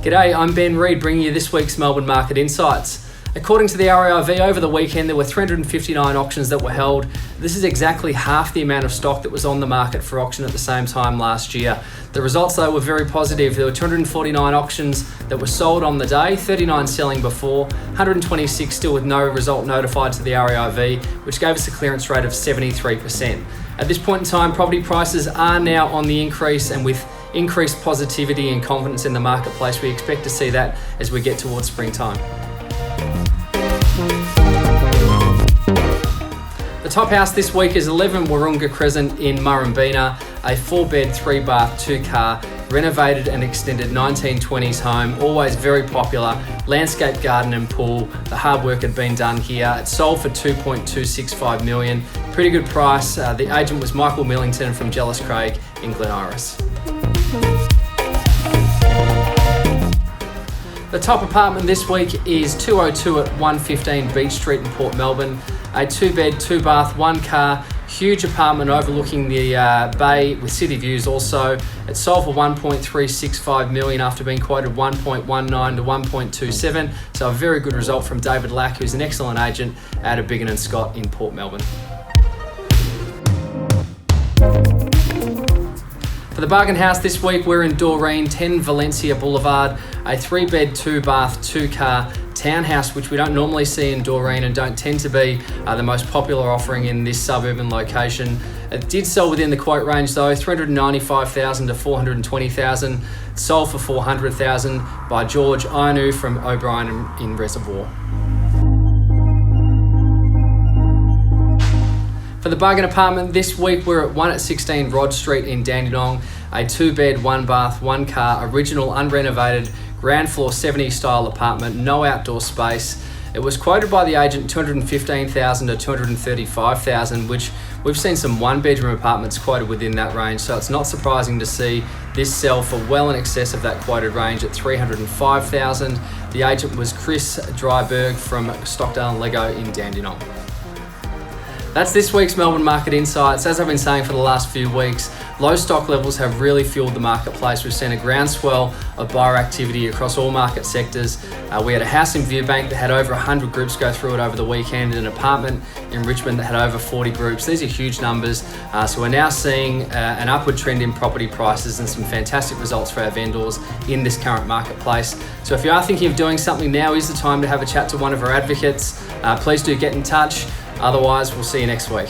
G'day, I'm Ben Reid bringing you this week's Melbourne Market Insights. According to the RAIV, over the weekend there were 359 auctions that were held. This is exactly half the amount of stock that was on the market for auction at the same time last year. The results though were very positive. There were 249 auctions that were sold on the day, 39 selling before, 126 still with no result notified to the RAIV, which gave us a clearance rate of 73%. At this point in time, property prices are now on the increase, and with increased positivity and confidence in the marketplace, we expect to see that as we get towards springtime. The top house this week is 11 Wahroonga Crescent in Murrumbeena, a 4-bed, 3-bath, 2-car, renovated and extended 1920s home, always very popular, landscape garden and pool. The hard work had been done here. It sold for $2.265 million. Pretty good price. The agent was Michael Millington from Jellis Craig in Glen Iris. The top apartment this week is 202 at 115 Beach Street in Port Melbourne. A 2-bed, 2-bath, 1-car, huge apartment overlooking the bay with city views also. It sold for $1.365 million after being quoted $1.19 to $1.27. So a very good result from David Lack, who's an excellent agent out of Bergen Apartment in Port Melbourne. For the bargain house this week, we're in Doreen, 10 Valencia Boulevard, a 3-bed, 2-bath, 2-car townhouse, which we don't normally see in Doreen and don't tend to be the most popular offering in this suburban location. It did sell within the quote range though, $395,000 to $420,000. It sold for $400,000 by George Inu from O'Brien in Reservoir. For the Bergen Apartment this week, we're at 1 at 16 Rod Street in Dandenong, a 2-bed, 1-bath, 1-car, original, unrenovated, ground floor 70s style apartment, no outdoor space. It was quoted by the agent $215,000 to $235,000, which we've seen some 1-bedroom apartments quoted within that range, so it's not surprising to see this sell for well in excess of that quoted range at $305,000. The agent was Chris Dryberg from Stockdale and Lego in Dandenong. That's this week's Melbourne Market Insights. As I've been saying for the last few weeks, low stock levels have really fueled the marketplace. We've seen a groundswell of buyer activity across all market sectors. We had a house in Viewbank that had over 100 groups go through it over the weekend, and an apartment in Richmond that had over 40 groups. These are huge numbers. So we're now seeing an upward trend in property prices and some fantastic results for our vendors in this current marketplace. So if you are thinking of doing something, now is the time to have a chat to one of our advocates. Please do get in touch. Otherwise, we'll see you next week.